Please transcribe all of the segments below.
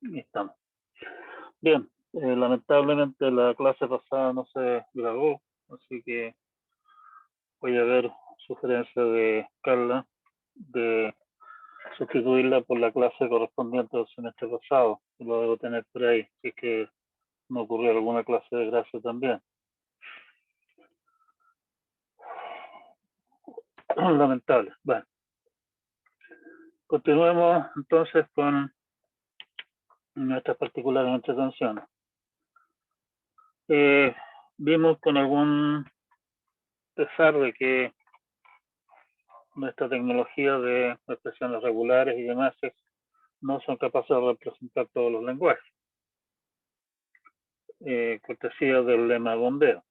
Ahí estamos. Bien, lamentablemente la clase pasada no se grabó, así que voy a ver sugerencia de Carla de sustituirla por la clase correspondiente al semestre pasado. Lo debo tener por ahí, si es que no ocurrió alguna clase de gracia también. Lamentable. Bueno, continuemos entonces con nuestras particulares entretenciones. Vimos con algún pesar de que nuestra tecnología de expresiones regulares y demás no son capaces de representar todos los lenguajes, cortesía del lema bombeo.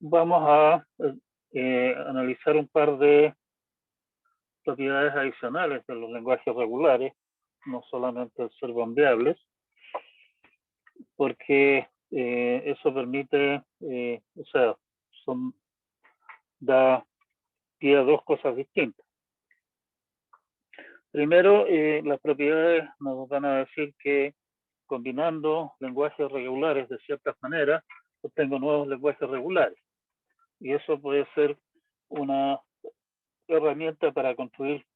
Vamos a analizar un par de propiedades adicionales de los lenguajes regulares, no solamente el ser bombeables, porque eso permite, o sea, da pie a dos cosas distintas. Primero, las propiedades nos van a decir que combinando lenguajes regulares de ciertas maneras, obtengo nuevos lenguajes regulares. Y eso puede ser una herramienta para construir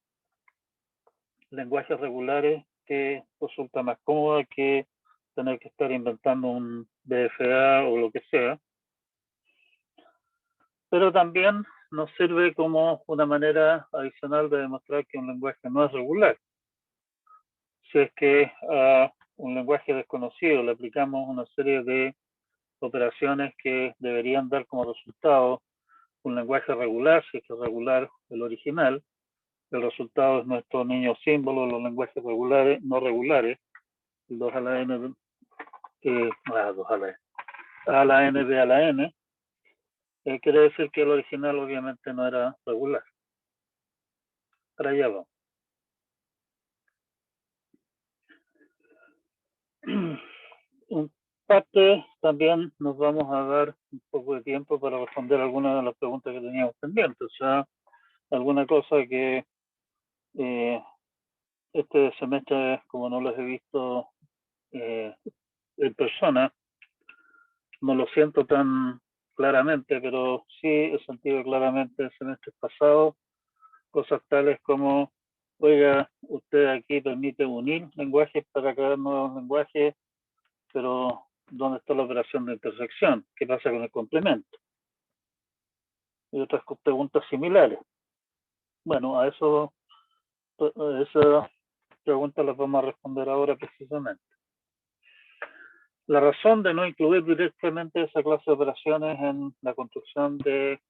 lenguajes regulares que resulta más cómoda que tener que estar inventando un BFA o lo que sea. Pero también nos sirve como una manera adicional de demostrar que un lenguaje no es regular. Si es que a un lenguaje desconocido le aplicamos una serie de operaciones que deberían dar como resultado un lenguaje regular, si es que es regular el original, el resultado es nuestro niño símbolo, los lenguajes regulares, no regulares, el 2 a la n, 2 a la, a la n, b a la n, quiere decir que el original obviamente no era regular. Para allá vamos. En parte también nos vamos a dar un poco de tiempo para responder algunas de las preguntas que teníamos pendientes, o sea, alguna cosa que este semestre, como no los he visto en persona, no lo siento tan claramente, pero sí he sentido claramente el semestre pasado cosas tales como, oiga, usted aquí permite unir lenguajes para crear nuevos lenguajes, pero ¿dónde está la operación de intersección? ¿Qué pasa con el complemento? Y otras preguntas similares. Bueno, a esas preguntas las vamos a responder ahora precisamente. La razón de no incluir directamente esa clase de operaciones en la construcción de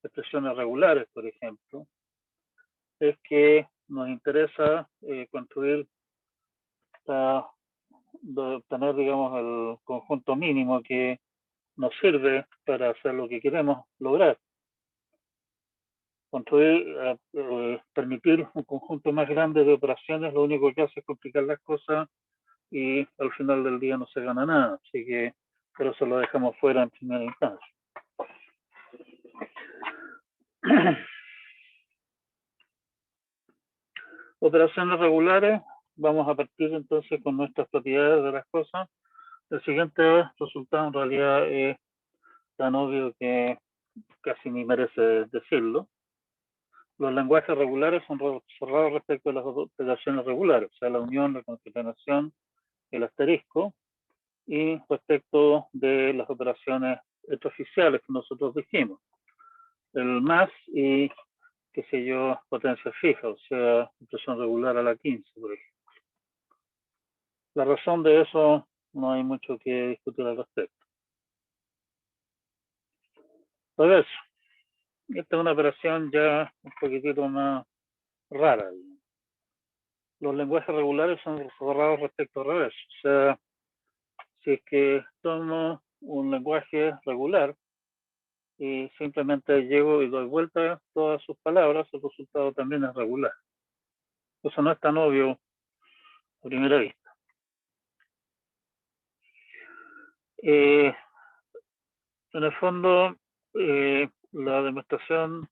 expresiones regulares, por ejemplo, es que nos interesa construir, obtener, digamos, el conjunto mínimo que nos sirve para hacer lo que queremos lograr. Construir, permitir un conjunto más grande de operaciones, lo único que hace es complicar las cosas y al final del día no se gana nada. Así que por eso lo dejamos fuera en primera instancia. Operaciones regulares, vamos a partir entonces con nuestras propiedades de las cosas. El siguiente resultado en realidad es tan obvio que casi ni merece decirlo. Los lenguajes regulares son cerrados respecto a las operaciones regulares, o sea, la unión, la concatenación, el asterisco, y respecto de las operaciones extraoficiales que nosotros dijimos, el más y, qué sé yo, potencia fija, o sea, expresión regular a la 15, por ejemplo. La razón de eso no hay mucho que discutir al respecto. Reverso. Esta es una operación ya un poquitito más rara. Los lenguajes regulares son cerrados respecto al reverso. O sea, si es que tomo un lenguaje regular y simplemente llego y doy vuelta a todas sus palabras, el resultado también es regular. Eso no es tan obvio a primera vista. En el fondo, la demostración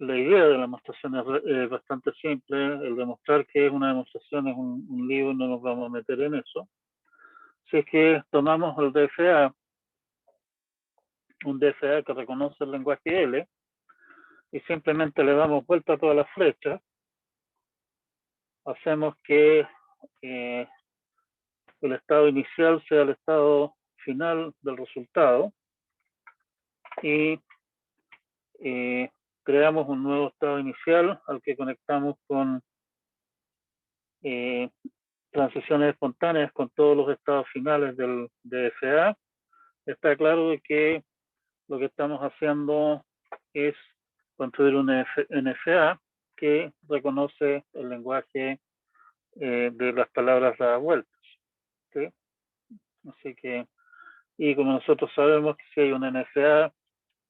la idea de la demostración es bastante simple. El demostrar que es una demostración es un lío, no nos vamos a meter en eso. Si es que tomamos el DFA, un DFA que reconoce el lenguaje L, y simplemente le damos vuelta a todas las flechas, hacemos que el estado inicial sea el estado final del resultado y creamos un nuevo estado inicial al que conectamos con transiciones espontáneas con todos los estados finales del DFA. Está claro de que lo que estamos haciendo es construir un NFA que reconoce el lenguaje de las palabras dadas vueltas. ¿Sí? Así que, y como nosotros sabemos que si hay un NFA,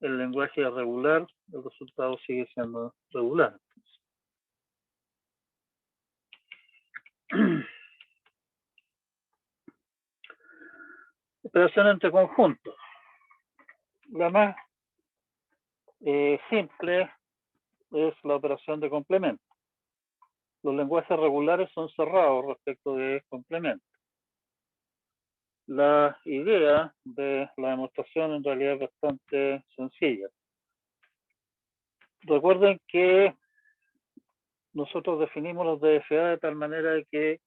el lenguaje es regular, el resultado sigue siendo regular. Operación entre conjuntos. La más simple es la operación de complemento. Los lenguajes regulares son cerrados respecto de complemento. La idea de la demostración en realidad es bastante sencilla. Recuerden que nosotros definimos los DFA de tal manera que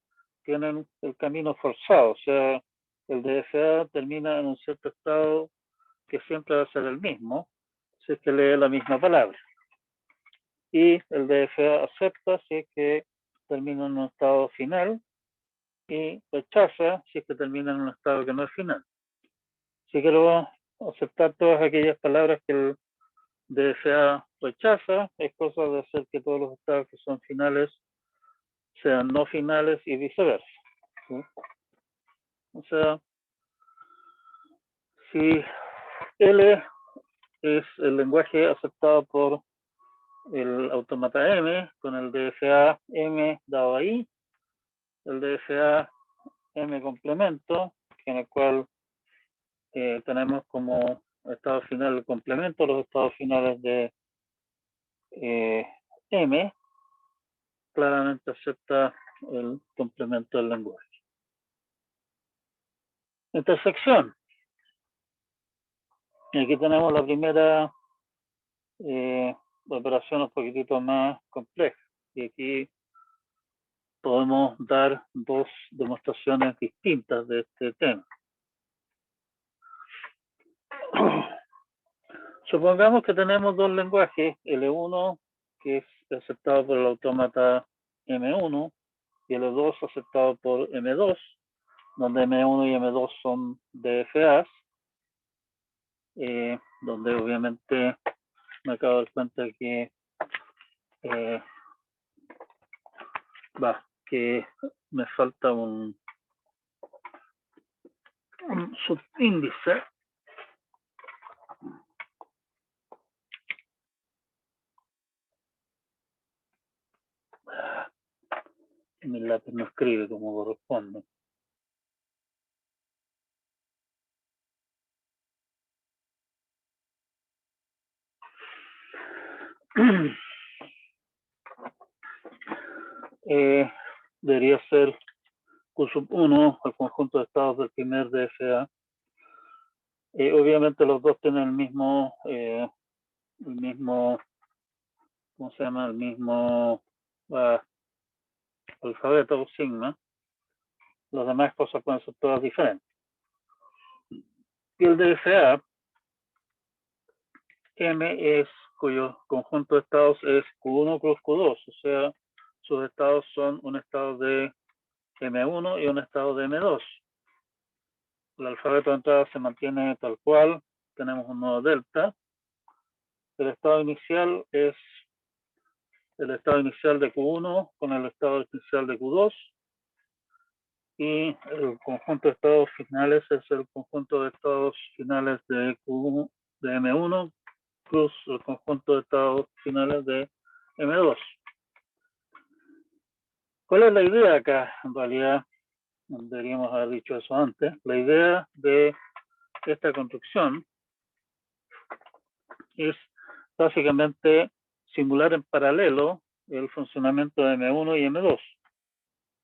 tienen el camino forzado, o sea, el DFA termina en un cierto estado que siempre va a ser el mismo, si es que lee la misma palabra. Y el DFA acepta si es que termina en un estado final y rechaza si es que termina en un estado que no es final. Si quiero aceptar todas aquellas palabras que el DFA rechaza, es cosa de hacer que todos los estados que son finales sean no finales y viceversa. ¿Sí? O sea, si L es el lenguaje aceptado por el autómata M, con el DFA M dado ahí, el DFA M complemento, en el cual tenemos como estado final el complemento, los estados finales de M, claramente acepta el complemento del lenguaje. Intersección. Y aquí tenemos la primera operación un poquitito más compleja. Y aquí podemos dar dos demostraciones distintas de este tema. Supongamos que tenemos dos lenguajes, L1, que es aceptado por el autómata M1, y L2 aceptado por M2, donde M1 y M2 son DFAs, donde obviamente me acabo de dar cuenta que que me falta un subíndice. Mi lápiz no escribe como corresponde. Debería ser Q1, el conjunto de estados del primer DFA. Obviamente los dos tienen el mismo, ¿cómo se llama? El mismo alfabeto o sigma. Las demás cosas pueden ser todas diferentes. Y el DFA, M es cuyo conjunto de estados es Q1 plus Q2, o sea, sus estados son un estado de M1 y un estado de M2. El alfabeto de entrada se mantiene tal cual, tenemos un nodo delta. El estado inicial es el estado inicial de Q1 con el estado inicial de Q2 y el conjunto de estados finales es el conjunto de estados finales de Q1 de M1 plus el conjunto de estados finales de M2. ¿Cuál es la idea acá? En realidad, deberíamos haber dicho eso antes. La idea de esta construcción es básicamente simular en paralelo el funcionamiento de M1 y M2.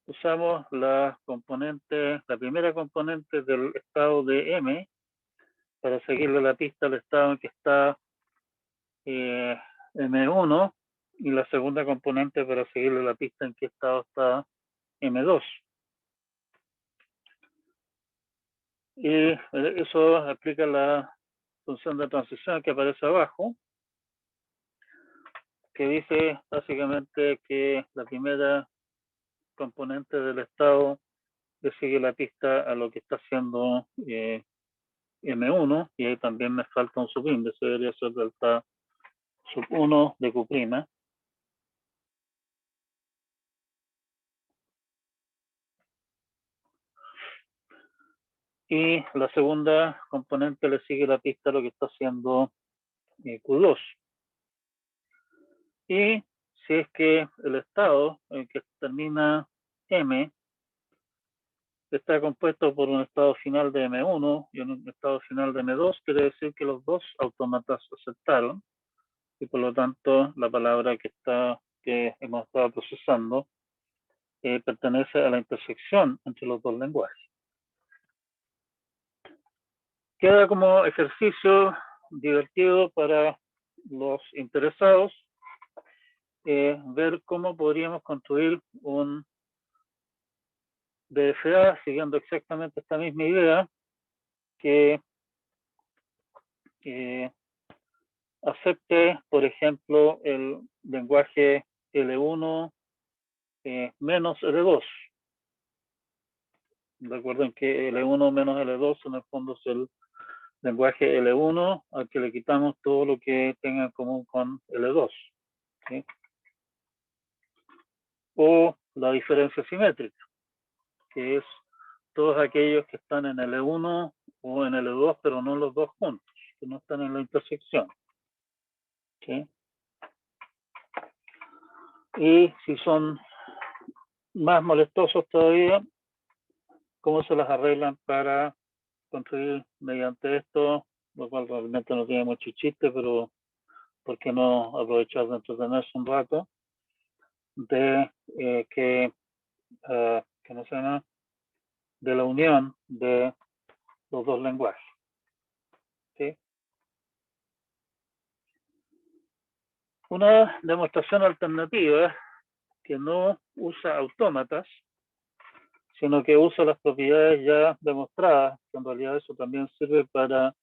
Usamos la primera componente del estado de M para seguirle la pista al estado en que está M1 y la segunda componente para seguirle la pista en qué estado está M2. Y eso aplica la función de transición que aparece abajo, que dice básicamente que la primera componente del estado le sigue la pista a lo que está haciendo M1, y ahí también me falta un subíndice, debería ser delta sub 1 de Q'. Y la segunda componente le sigue la pista a lo que está haciendo Q2. Y si es que el estado en que termina M está compuesto por un estado final de M1 y un estado final de M2, quiere decir que los dos autómatas aceptaron, y por lo tanto la palabra que hemos estado procesando pertenece a la intersección entre los dos lenguajes. Queda como ejercicio divertido para los interesados ver cómo podríamos construir un DFA siguiendo exactamente esta misma idea, que acepte, por ejemplo, el lenguaje L1 menos L2. Recuerden que L1 menos L2 en el fondo es el lenguaje L1 al que le quitamos todo lo que tenga en común con L2. ¿Sí? O la diferencia simétrica, que es todos aquellos que están en L1 o en L2, pero no los dos juntos, que no están en la intersección. ¿Sí? Y si son más molestosos todavía, ¿cómo se las arreglan para construir mediante esto? Lo cual realmente no tiene mucho chiste, pero ¿por qué no aprovechar de entretenerse un rato? De que no se llama, de la unión de los dos lenguajes. ¿Sí? Una demostración alternativa que no usa autómatas, sino que usa las propiedades ya demostradas, que en realidad eso también sirve para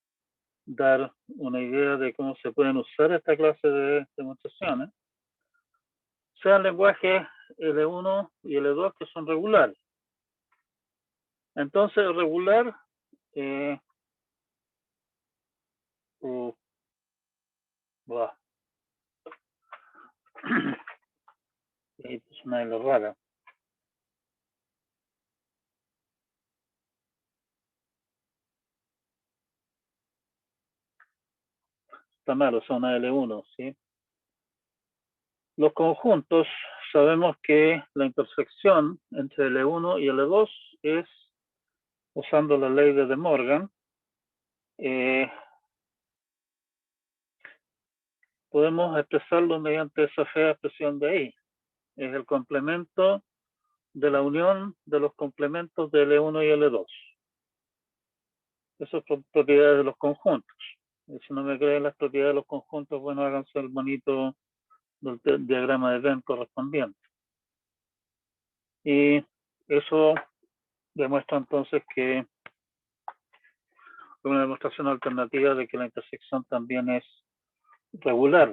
dar una idea de cómo se pueden usar esta clase de demostraciones, sean lenguajes L1 y L2 que son regulares. Entonces, regular es una de las raras. Está malo, son una L1, ¿sí? Los conjuntos, sabemos que la intersección entre L1 y L2 es, usando la ley de De Morgan, podemos expresarlo mediante esa fea expresión de ahí. Es el complemento de la unión de los complementos de L1 y L2. Esas son propiedades de los conjuntos. Y si no me creen las propiedades de los conjuntos, bueno, háganse el bonito del diagrama de Venn correspondiente. Y eso demuestra entonces que es una demostración alternativa de que la intersección también es regular.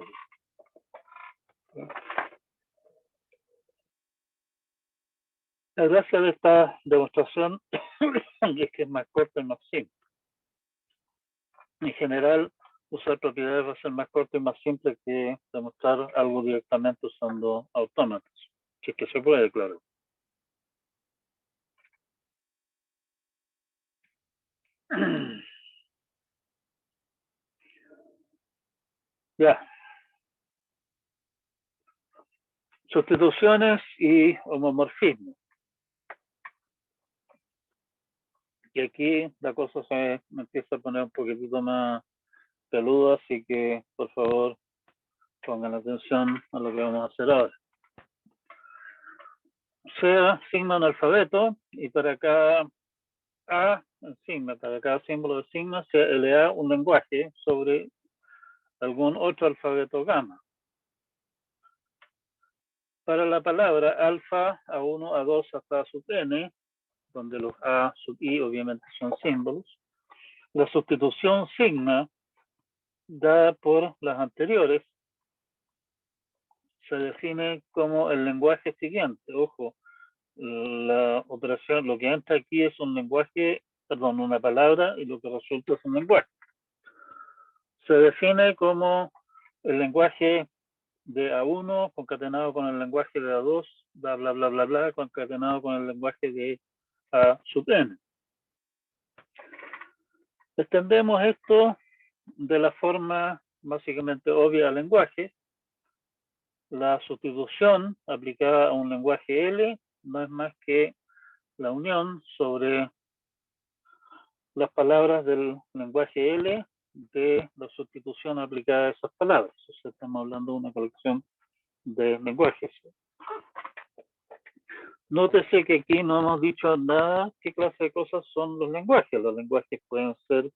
La gracia de esta demostración es que es más corta y más simple. En general, usar propiedades va a ser más corto y más simple que demostrar algo directamente usando autómatas, si es que se puede, claro. Ya. Sustituciones y homomorfismo. Y aquí la cosa se me empieza a poner un poquitito más peluda, así que por favor Pongan atención a lo que vamos a hacer ahora. Sea sigma un alfabeto y para cada A en sigma, para cada símbolo de sigma, sea LA un lenguaje sobre algún otro alfabeto gamma. Para la palabra alfa, A1, A2 hasta A sub n, donde los A sub i obviamente son símbolos, la sustitución sigma dada por las anteriores se define como el lenguaje siguiente. Ojo, la operación, lo que entra aquí es un lenguaje, perdón, una palabra, y lo que resulta es un lenguaje. Se define como el lenguaje de A1 concatenado con el lenguaje de A2, bla, bla, bla, bla, bla, concatenado con el lenguaje de A sub n. Extendemos esto de la forma básicamente obvia al lenguaje. La sustitución aplicada a un lenguaje L no es más que la unión sobre las palabras del lenguaje L de la sustitución aplicada a esas palabras. O sea, estamos hablando de una colección de lenguajes. Nótese que aquí no hemos dicho nada qué clase de cosas son los lenguajes. Los lenguajes pueden ser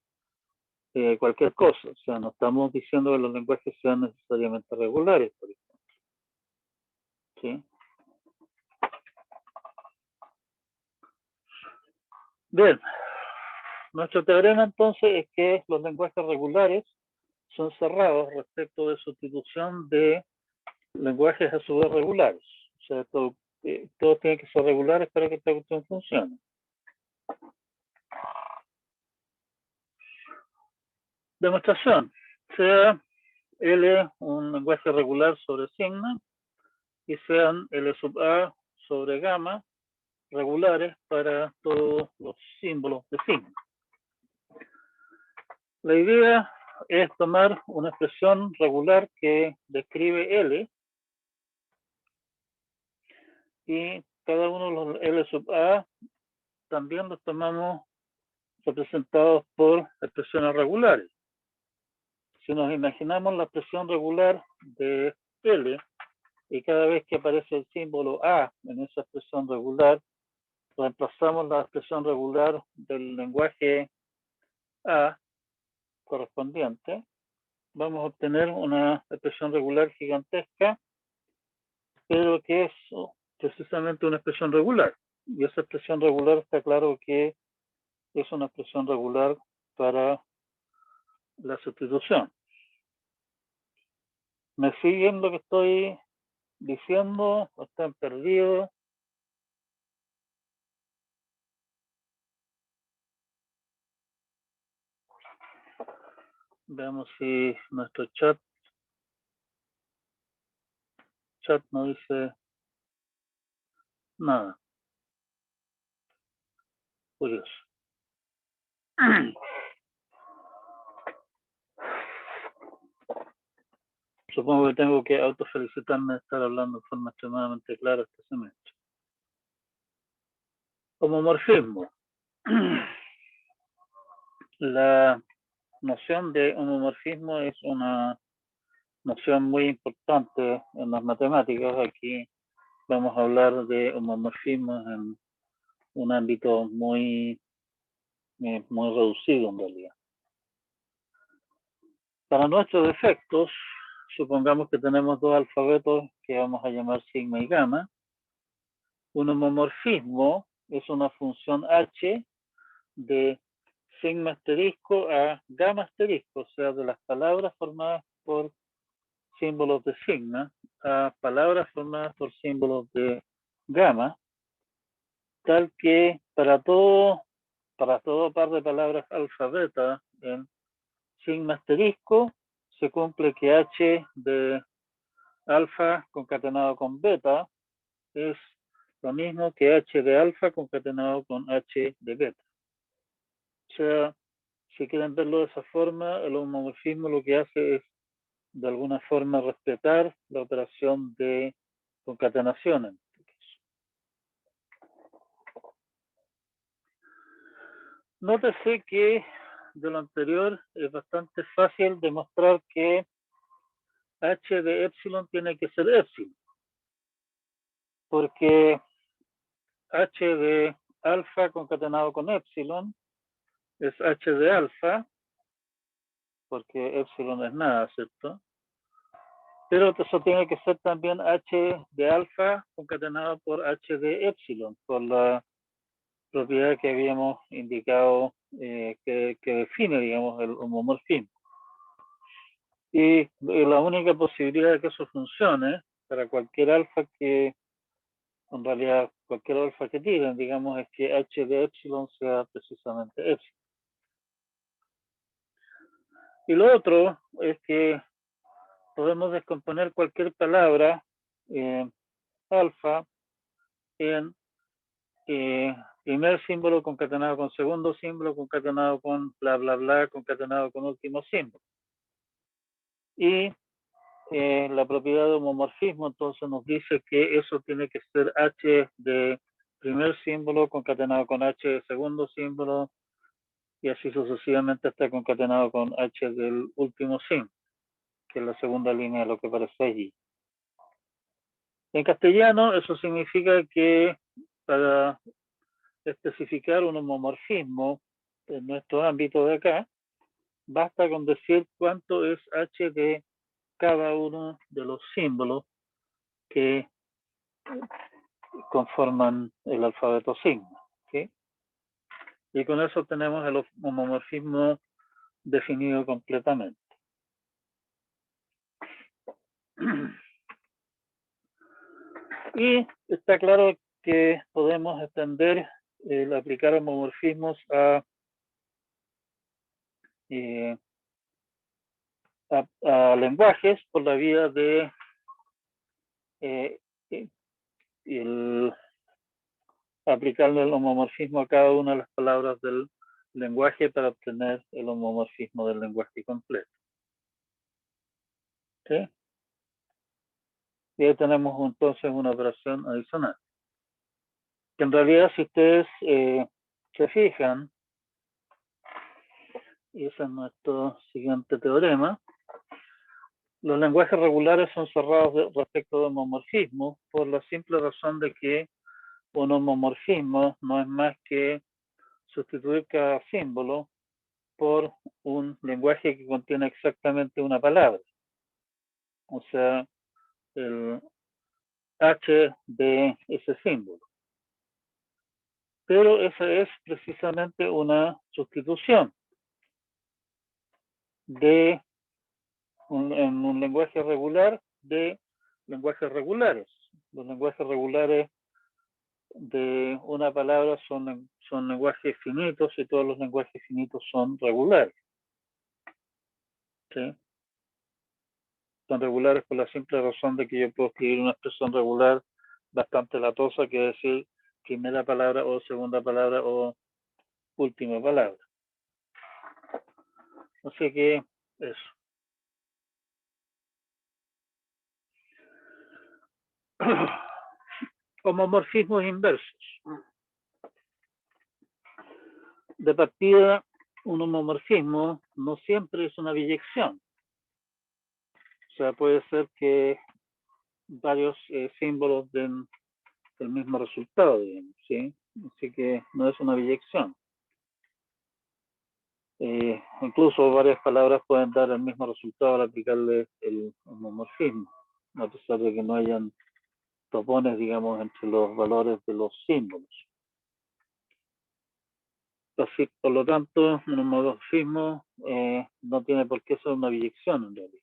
cualquier cosa. O sea, no estamos diciendo que los lenguajes sean necesariamente regulares, por ejemplo. ¿Sí? Bien, nuestro teorema entonces es que los lenguajes regulares son cerrados respecto de sustitución de lenguajes a su vez regulares. O sea, todos tienen que ser regulares para que esta cuestión funcione. Demostración. Sea L un lenguaje regular sobre sigma y sean L sub A sobre gamma regulares para todos los símbolos de sigma. La idea es tomar una expresión regular que describe L y cada uno de los L sub A también los tomamos representados por expresiones regulares. Si nos imaginamos la expresión regular de L y cada vez que aparece el símbolo A en esa expresión regular, reemplazamos la expresión regular del lenguaje A correspondiente, vamos a obtener una expresión regular gigantesca, pero que es precisamente una expresión regular. Y esa expresión regular está claro que es una expresión regular para la sustitución. ¿Me siguen lo que estoy diciendo? ¿O están perdidos? Veamos si nuestro chat no dice nada. Curioso. Supongo que tengo que autofelicitarme de estar hablando de forma extremadamente clara este semestre. Homomorfismo. La noción de homomorfismo es una noción muy importante en las matemáticas. Aquí vamos a hablar de homomorfismos en un ámbito muy reducido en realidad. Para nuestros efectos, supongamos que tenemos dos alfabetos que vamos a llamar sigma y gamma. Un homomorfismo es una función h de sigma asterisco a gamma asterisco, o sea, de las palabras formadas por símbolos de sigma a palabras formadas por símbolos de gamma, tal que para todo par de palabras alfabeta en sigma asterisco se cumple que h de alfa concatenado con beta es lo mismo que h de alfa concatenado con h de beta. O sea, si quieren verlo de esa forma, el homomorfismo lo que hace es de alguna forma respetar la operación de concatenación. Nótese que de lo anterior es bastante fácil demostrar que h de epsilon tiene que ser epsilon, porque h de alfa concatenado con epsilon es h de alfa, porque epsilon es nada, ¿cierto? Pero eso tiene que ser también h de alfa concatenado por h de epsilon, por la propiedad que habíamos indicado que define, digamos, el homomorfismo. Y la única posibilidad de que eso funcione para cualquier alfa que, en realidad, cualquier alfa que tiren, digamos, es que h de epsilon sea precisamente epsilon. Y lo otro es que podemos descomponer cualquier palabra alfa en primer símbolo concatenado con segundo símbolo, concatenado con bla, bla, bla, concatenado con último símbolo. Y la propiedad de homomorfismo entonces nos dice que eso tiene que ser h de primer símbolo concatenado con h de segundo símbolo y así sucesivamente está concatenado con h del último símbolo, que es la segunda línea de lo que aparece allí. En castellano eso significa que para especificar un homomorfismo en nuestro ámbito de acá, basta con decir cuánto es h de cada uno de los símbolos que conforman el alfabeto sigma, ¿sí? Y con eso tenemos el homomorfismo definido completamente. Y está claro que podemos extender el aplicar homomorfismos a lenguajes por la vía de el aplicarle el homomorfismo a cada una de las palabras del lenguaje para obtener el homomorfismo del lenguaje completo. ¿Sí? Y ahí tenemos entonces una operación adicional. Que en realidad, si ustedes se fijan, y ese es nuestro siguiente teorema, los lenguajes regulares son cerrados respecto de homomorfismo por la simple razón de que un homomorfismo no es más que sustituir cada símbolo por un lenguaje que contiene exactamente una palabra. O sea, el H de ese símbolo. Pero esa es precisamente una sustitución de en un lenguaje regular de lenguajes regulares. Los lenguajes regulares de una palabra son lenguajes finitos y todos los lenguajes finitos son regulares. ¿Sí? Son regulares por la simple razón de que yo puedo escribir una expresión regular bastante latosa, que decir primera palabra o segunda palabra o última palabra. Así que eso. Homomorfismos inversos. De partida, un homomorfismo no siempre es una biyección. O sea, puede ser que varios símbolos den el mismo resultado, digamos, ¿sí? Así que no es una biyección. Incluso varias palabras pueden dar el mismo resultado al aplicarle el homomorfismo, a pesar de que no hayan topones, digamos, entre los valores de los símbolos. Así, por lo tanto, un homomorfismo no tiene por qué ser una biyección en realidad.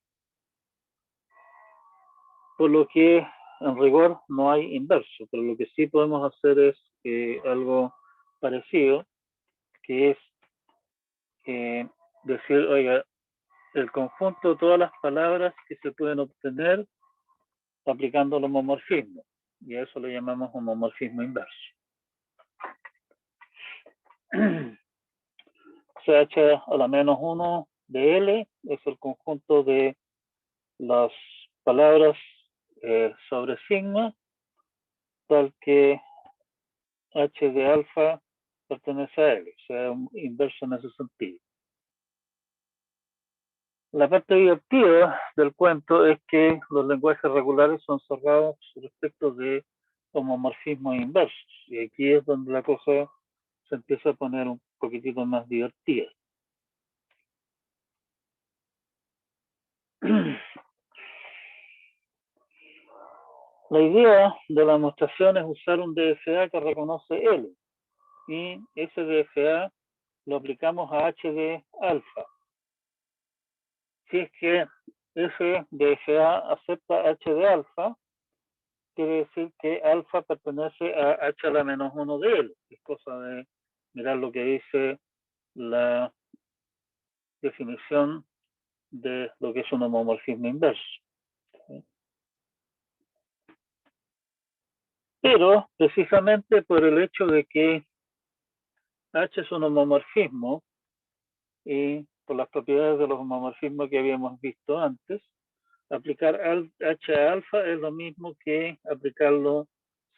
Por lo que, en rigor, no hay inverso, pero lo que sí podemos hacer es algo parecido, que es decir, oiga, el conjunto de todas las palabras que se pueden obtener aplicando el homomorfismo, y a eso le llamamos homomorfismo inverso. CH a la menos 1 de L es el conjunto de las palabras sobre sigma, tal que H de alfa pertenece a L, o sea, inverso en ese sentido. La parte divertida del cuento es que los lenguajes regulares son cerrados respecto de homomorfismos inversos. Y aquí es donde la cosa se empieza a poner un poquitito más divertida. La idea de la demostración es usar un DFA que reconoce L. Y ese DFA lo aplicamos a H de alfa. Si es que ese DFA acepta H de alfa, quiere decir que alfa pertenece a H a la menos 1 de L. Es cosa de mirar lo que dice la definición de lo que es un homomorfismo inverso. Pero precisamente por el hecho de que H es un homomorfismo y por las propiedades de los homomorfismos que habíamos visto antes, aplicar H a alfa es lo mismo que aplicarlo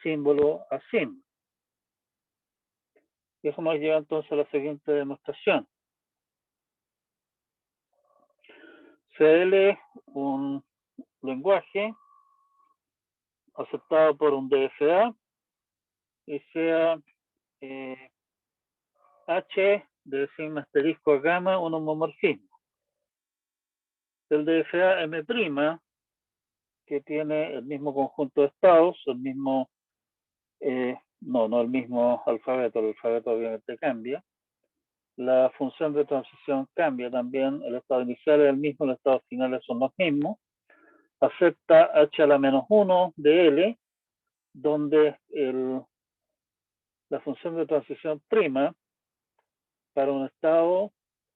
símbolo a símbolo. Y eso nos lleva entonces a la siguiente demostración. CL es un lenguaje aceptado por un DFA y sea H de sigma asterisco a gamma un homomorfismo. El DFA M', que tiene el mismo conjunto de estados, el mismo, no el mismo alfabeto, el alfabeto obviamente cambia. La función de transición cambia también, el estado inicial es el mismo, los estados finales son los mismos. Acepta H a la menos 1 de L, donde la función de transición prima para un estado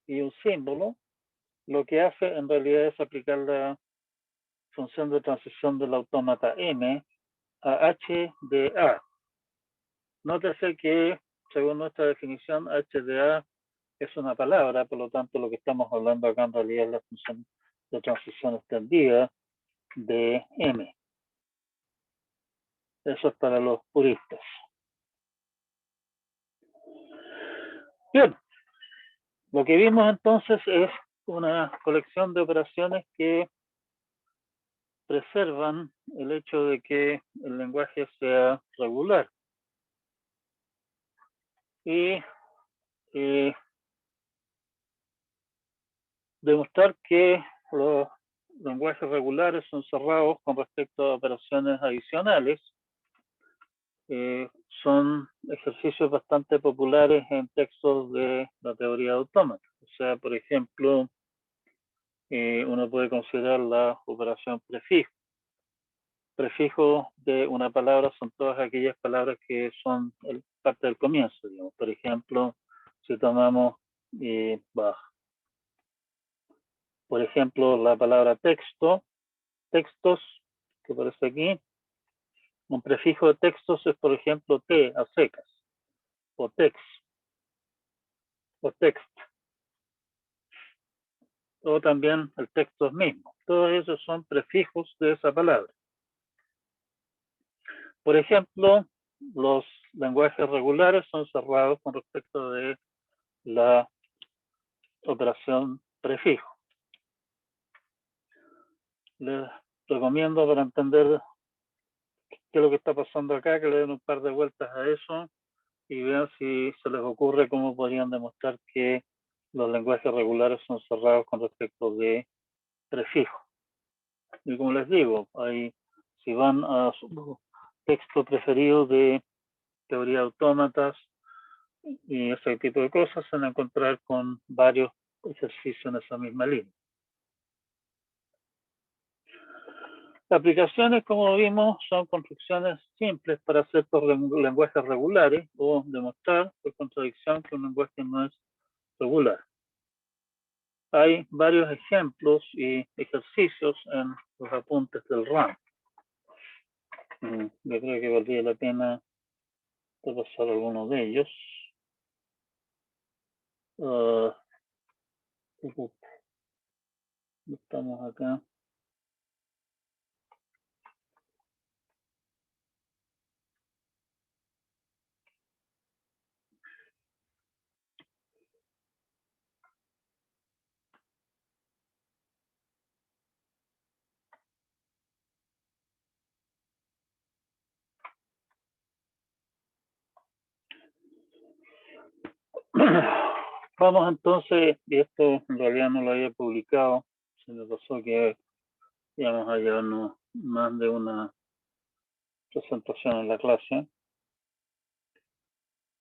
y un símbolo, lo que hace en realidad es aplicar la función de transición del autómata M a H de A. Nótese que, según nuestra definición, H de A es una palabra, por lo tanto lo que estamos hablando acá en realidad es la función de transición extendida de M. Eso es para los puristas. Bien, lo que vimos entonces es una colección de operaciones que preservan el hecho de que el lenguaje sea regular. Y demostrar que los lenguajes regulares son cerrados con respecto a operaciones adicionales son ejercicios bastante populares en textos de la teoría de autómatas. O sea, por ejemplo, uno puede considerar la operación prefijo. Prefijos de una palabra son todas aquellas palabras que son parte del comienzo, digamos. Por ejemplo, si tomamos por ejemplo, la palabra texto, textos, que aparece aquí, un prefijo de textos es, por ejemplo, te a secas, o text, o text, o también el texto mismo. Todos esos son prefijos de esa palabra. Por ejemplo, los lenguajes regulares son cerrados con respecto de la operación prefijo. Les recomiendo para entender qué es lo que está pasando acá, que le den un par de vueltas a eso y vean si se les ocurre cómo podrían demostrar que los lenguajes regulares son cerrados con respecto de prefijos. Y como les digo, si van a su texto preferido de teoría de autómatas y ese tipo de cosas, se van a encontrar con varios ejercicios en esa misma línea. Las aplicaciones, como vimos, son construcciones simples para ciertos lenguajes regulares o demostrar por contradicción que un lenguaje no es regular. Hay varios ejemplos y ejercicios en los apuntes del RAM. Yo creo que valdría la pena repasar algunos de ellos. Estamos acá. Vamos entonces, y esto en realidad no lo había publicado, se me pasó que íbamos a llevarnos más de una presentación en la clase.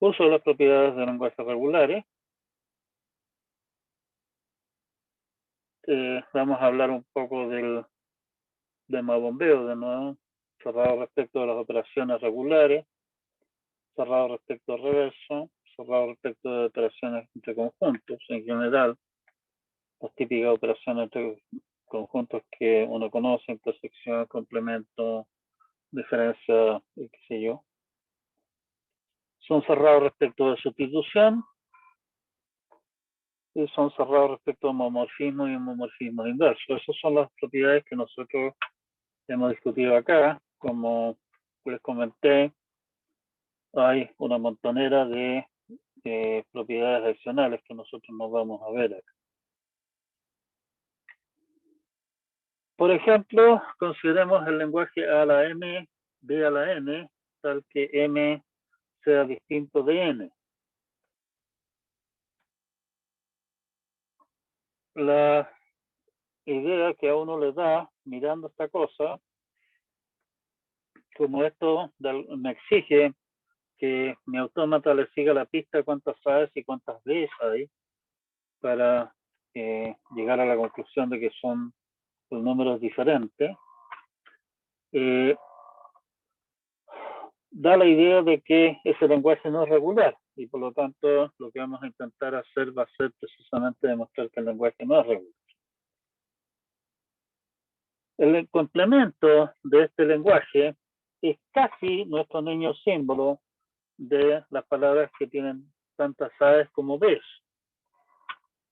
Uso de las propiedades de lenguajes regulares. Vamos a hablar un poco del bombeo de nuevo, cerrado respecto de las operaciones regulares, cerrado respecto al reverso, cerrado respecto de operaciones entre conjuntos en general, las típicas operaciones entre conjuntos que uno conoce, intersección, complemento, diferencia, y qué sé yo. Son cerrados respecto de sustitución y son cerrados respecto a homomorfismo y homomorfismo inverso. Esas son las propiedades que nosotros hemos discutido acá. Como les comenté, hay una montonera de propiedades adicionales que nosotros no vamos a ver acá. Por ejemplo, consideremos el lenguaje A a la M, B a la N, tal que M sea distinto de N. La idea que a uno le da mirando esta cosa, como esto me exige que mi autómata le siga la pista cuántas A's y cuántas B's hay para llegar a la conclusión de que son los números diferentes, da la idea de que ese lenguaje no es regular y por lo tanto lo que vamos a intentar hacer va a ser precisamente demostrar que el lenguaje no es regular. El complemento de este lenguaje es casi nuestro niño símbolo de las palabras que tienen tantas A's como B's.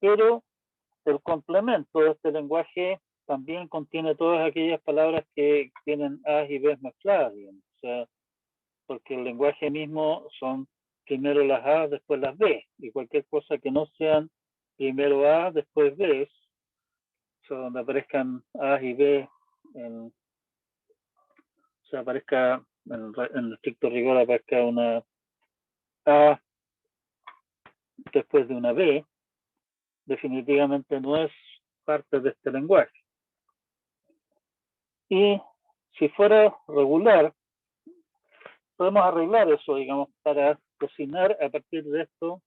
Pero el complemento de este lenguaje también contiene todas aquellas palabras que tienen A's y B's mezcladas, digamos. O sea, porque el lenguaje mismo son primero las A, después las B, y cualquier cosa que no sean primero A, después B, o sea, donde aparezcan A y B, o sea, aparezca, en estricto rigor, aparezca una A después de una B, definitivamente no es parte de este lenguaje. Y si fuera regular, podemos arreglar eso, digamos, para cocinar a partir de esto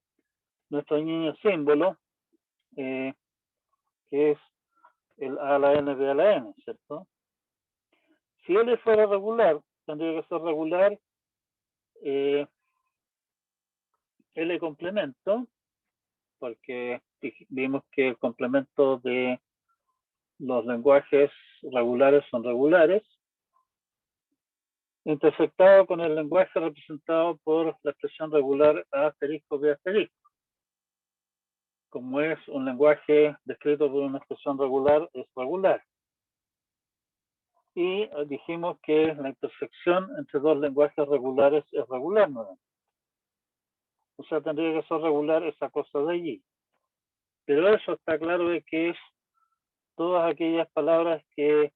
nuestro niño símbolo, que es el A a la N, B a la N, ¿cierto? Si L fuera regular, tendría que ser regular L complemento, porque vimos que el complemento de los lenguajes regulares son regulares, intersectado con el lenguaje representado por la expresión regular A asterisco B asterisco. Como es un lenguaje descrito por una expresión regular, es regular. Y dijimos que la intersección entre dos lenguajes regulares es regular, ¿no? O sea, tendría que ser regular esa cosa de allí. Pero eso está claro de que es todas aquellas palabras que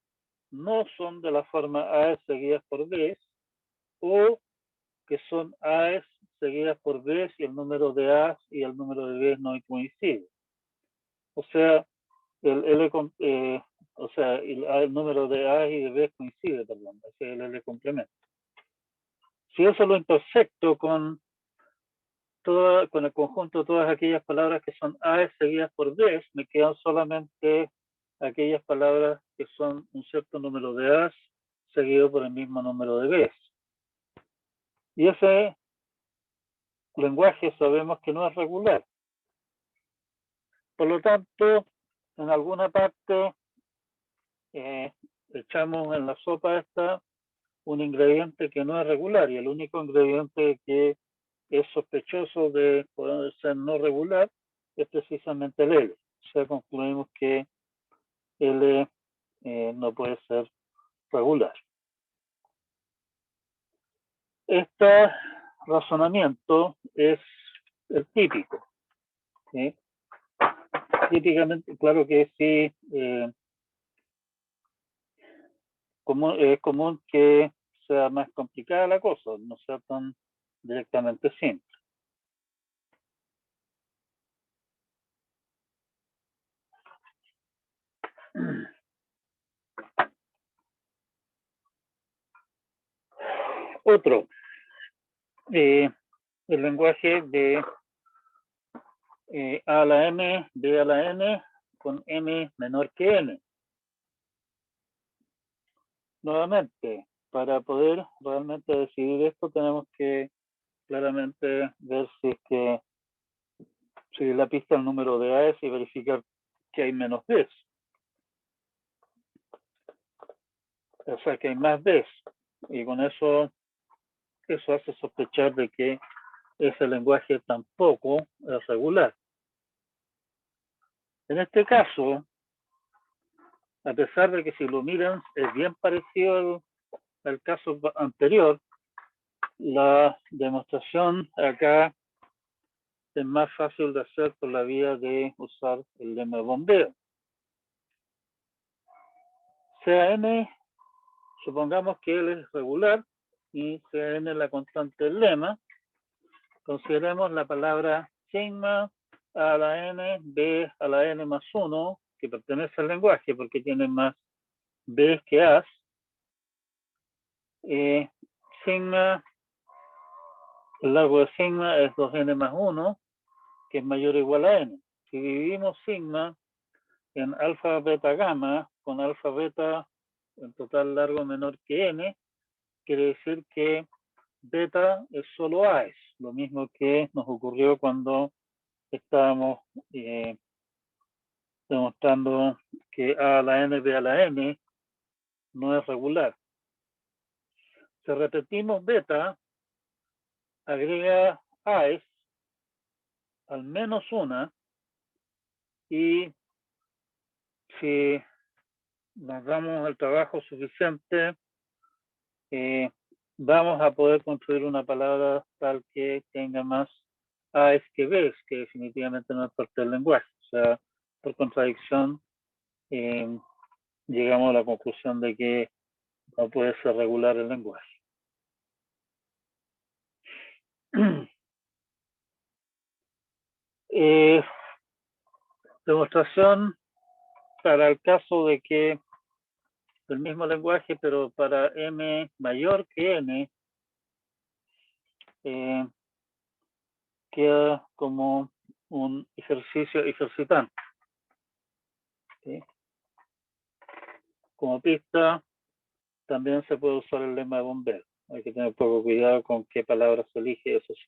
no son de la forma A seguidas por B, o que son A seguidas por B y el número de A y el número de B no coincide. O sea, el número de A y de B coincide, perdón, es el L complemento. Si eso lo intersecto con el conjunto de todas aquellas palabras que son A seguidas por B, me quedan solamente aquellas palabras que son un cierto número de A seguido por el mismo número de B. Y ese lenguaje sabemos que no es regular. Por lo tanto, en alguna parte echamos en la sopa esta un ingrediente que no es regular, y el único ingrediente que es sospechoso de poder ser no regular es precisamente el L. O sea, concluimos que L no puede ser regular. Este razonamiento es el típico, ¿sí? Típicamente, claro que sí, es común que sea más complicada la cosa, no sea tan directamente simple. Otro, el lenguaje de A a la M, B a la N, con M menor que N. Nuevamente, para poder realmente decidir esto, tenemos que claramente ver si es que seguir la pista al número de A's y verificar que hay menos B's. O sea, que hay más B's. Y con eso hace sospechar de que ese lenguaje tampoco es regular. En este caso, a pesar de que si lo miran es bien parecido al caso anterior, la demostración acá es más fácil de hacer por la vía de usar el lema de bombeo. CAN, supongamos que él es regular y CAN es la constante del lema. Consideremos la palabra sigma A a la N, B a la N más 1, que pertenece al lenguaje porque tiene más B que A's. Sigma, el largo de sigma es 2N más 1, que es mayor o igual a N. Si dividimos sigma en alfa, beta, gamma, con alfa, beta en total largo menor que N, quiere decir que beta es solo A, es lo mismo que nos ocurrió cuando estábamos demostrando que A a la N, B a la N no es regular. Si repetimos beta, agrega A al menos una, y si nos damos el trabajo suficiente, vamos a poder construir una palabra tal que tenga más A's que B's, que definitivamente no es parte del lenguaje. O sea, por contradicción, llegamos a la conclusión de que no puede ser regular el lenguaje. Demostración para el caso de que el mismo lenguaje, pero para M mayor que N, queda como un ejercicio ejercitante. ¿Sí? Como pista, también se puede usar el lema de bombero. Hay que tener poco cuidado con qué palabras se elige, eso sí.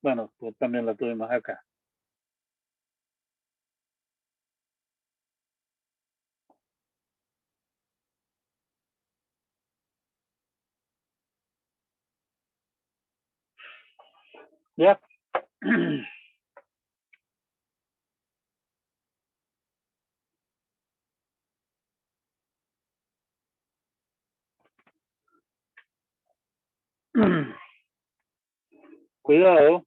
Bueno, pues también la tuvimos acá. ¿Ya? Cuidado,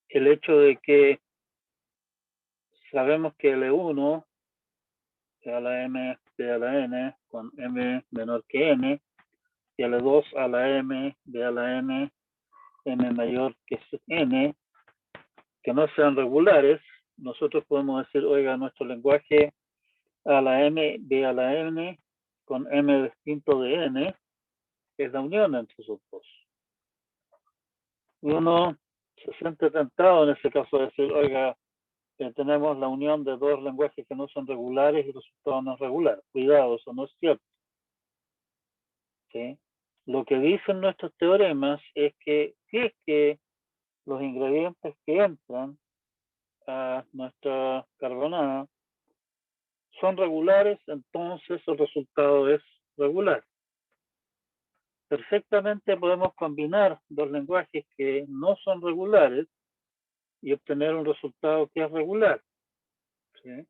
el hecho de que sabemos que L1 a la M de a la N con M menor que N, y L2 a la M de a la N, M mayor que N, que no sean regulares, nosotros podemos decir, oiga, nuestro lenguaje a la M de a la N con M distinto de N es la unión entre esos dos. Y uno se siente tentado en ese caso de decir, oiga, tenemos la unión de dos lenguajes que no son regulares y el resultado no es regular. Cuidado, eso no es cierto. ¿Sí? Lo que dicen nuestros teoremas es que si es que los ingredientes que entran a nuestra carbonada son regulares, entonces el resultado es regular. Perfectamente podemos combinar dos lenguajes que no son regulares y obtener un resultado que es regular. ¿Sí?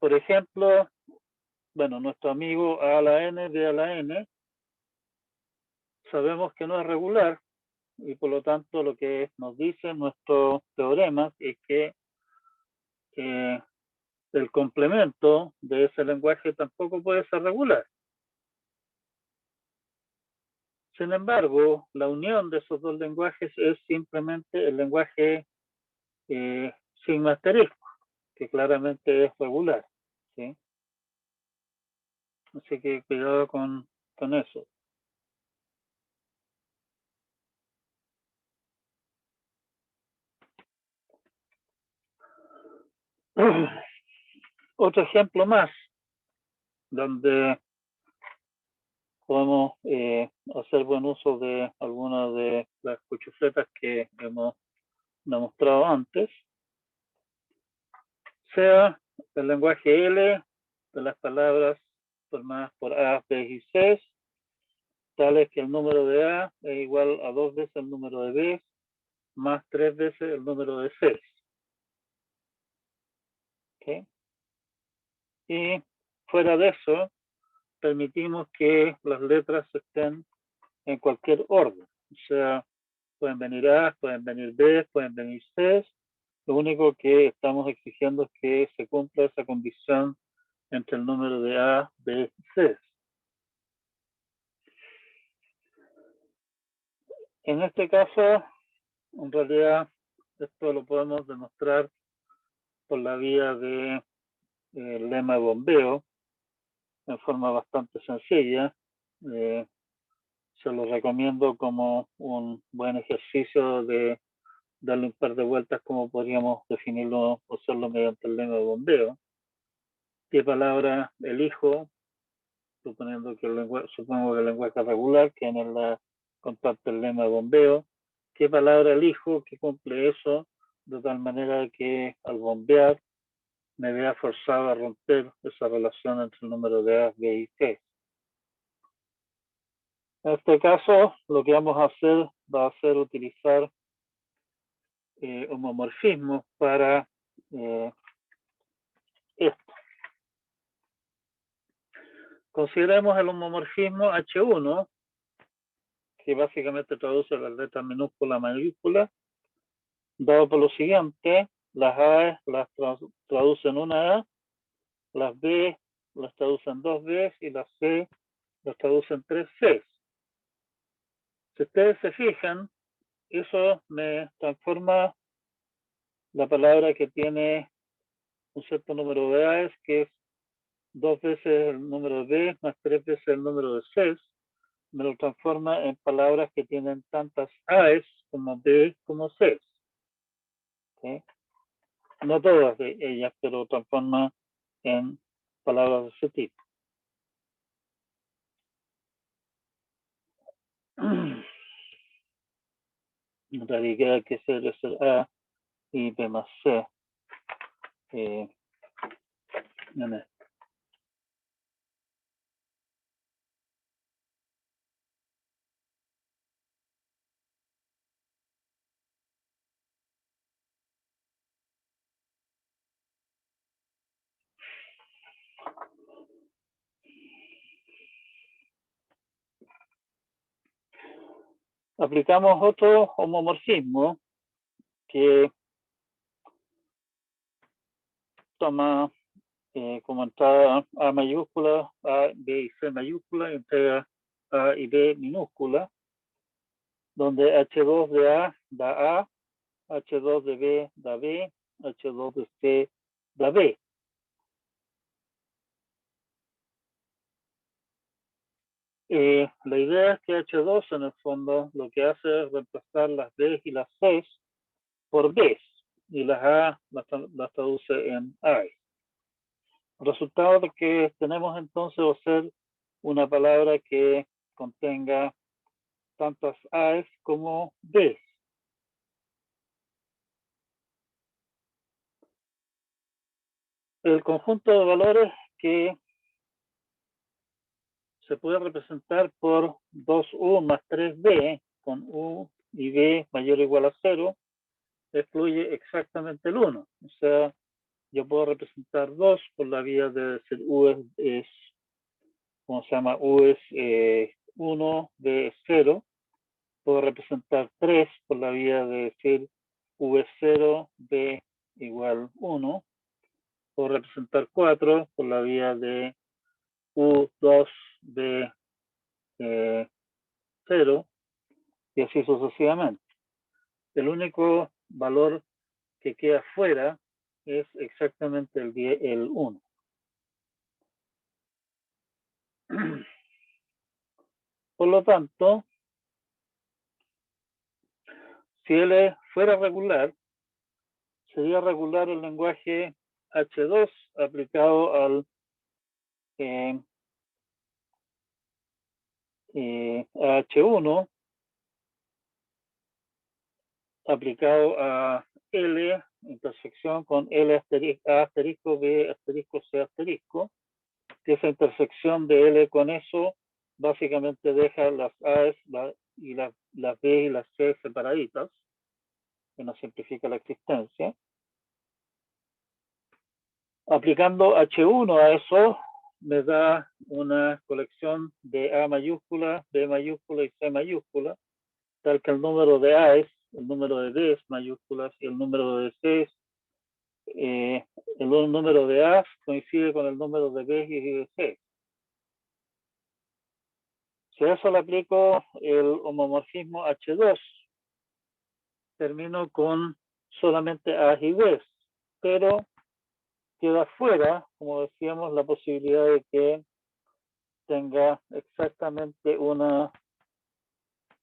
Por ejemplo, bueno, nuestro amigo A a la N, B a la N, sabemos que no es regular y por lo tanto lo que nos dicen nuestros teoremas es que el complemento de ese lenguaje tampoco puede ser regular. Sin embargo, la unión de esos dos lenguajes es simplemente el lenguaje sin asterisco, que claramente es regular, ¿sí? Así que cuidado con eso. Otro ejemplo más, donde podemos hacer buen uso de algunas de las cuchufletas que hemos demostrado antes, sea el lenguaje L de las palabras formadas por A, B y C, tales que el número de A es igual a 2 veces el número de B más 3 veces el número de C. ¿Okay? Y fuera de eso, permitimos que las letras estén en cualquier orden. O sea, pueden venir A, pueden venir B, pueden venir C. Lo único que estamos exigiendo es que se cumpla esa condición entre el número de A, B y C. En este caso, en realidad, esto lo podemos demostrar por la vía de lema de bombeo, en forma bastante sencilla. Se lo recomiendo como un buen ejercicio de darle un par de vueltas, como podríamos definirlo o hacerlo mediante el lema de bombeo. ¿Qué palabra elijo? Suponiendo que supongo que el lenguaje regular, que en la contacto el lema de bombeo. ¿Qué palabra elijo que cumple eso de tal manera que al bombear me vea forzado a romper esa relación entre el número de A, B y C? En este caso, lo que vamos a hacer va a ser utilizar homomorfismos para esto. Consideremos el homomorfismo H1, que básicamente traduce las letras minúsculas a mayúsculas, dado por lo siguiente: las A las traducen una A, las B las traducen dos B y las C las traducen tres C. Si ustedes se fijan, eso me transforma la palabra que tiene un cierto número de A's, que es dos veces el número de B más tres veces el número de C, me lo transforma en palabras que tienen tantas A's como B como C. ¿Sí? No todas de ellas, pero transforma en palabras de ese tipo. En realidad que ser A y B más C. En esto. Aplicamos otro homomorfismo que toma como entrada A mayúscula, A, B y C mayúscula, entrega A y B minúscula, donde H2 de A da A, H2 de B da B, H2 de C da B. La idea es que H2 en el fondo lo que hace es reemplazar las B y las C por B y las A las traduce en A. El resultado que tenemos entonces va a ser una palabra que contenga tantas A's como B's. El conjunto de valores que se puede representar por 2U más 3B, con U y B mayor o igual a 0, excluye exactamente el 1. O sea, yo puedo representar 2 por la vía de decir U es ¿cómo se llama? U es 1, B es 0. Puedo representar 3 por la vía de decir U es 0, B igual 1. Puedo representar 4 por la vía de U2, B 0, y así sucesivamente. El único valor que queda fuera es exactamente el 1. Por lo tanto, si L fuera regular, sería regular el lenguaje H2 aplicado al H1, aplicado a L, intersección con L A asterisco, B asterisco, C asterisco, que esa intersección de L con eso básicamente deja las A y las B y las C separaditas, que nos simplifica la existencia. Aplicando H1 a eso, me da una colección de A mayúscula, B mayúscula y C mayúscula, tal que el número de A es el número de B mayúsculas y el número de C el número de A coincide con el número de B y de C. Si a eso le aplico el homomorfismo H2, termino con solamente A y B, pero queda fuera, como decíamos, la posibilidad de que tenga exactamente una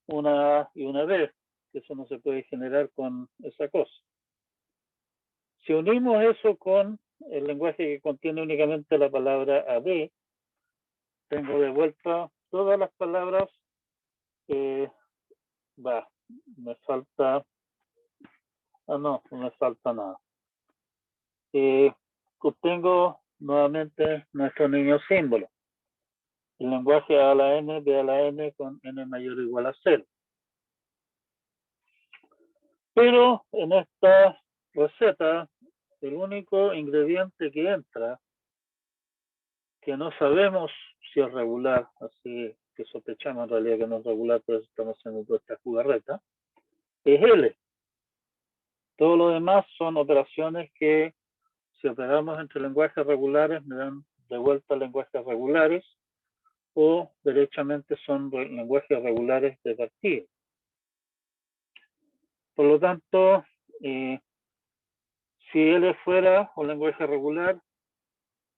A y una B, que eso no se puede generar con esa cosa. Si unimos eso con el lenguaje que contiene únicamente la palabra AB, tengo de vuelta todas las palabras. Me falta. No me falta nada. Obtengo nuevamente nuestro niño símbolo. El lenguaje A a la N, B a la N con N mayor o igual a 0. Pero en esta receta, el único ingrediente que entra, que no sabemos si es regular, así que sospechamos en realidad que no es regular, por eso estamos haciendo toda esta jugarreta, es L. Todo lo demás son operaciones que, si operamos entre lenguajes regulares, me dan de vuelta lenguajes regulares, o derechamente son lenguajes regulares de partida. Por lo tanto, si L fuera un lenguaje regular,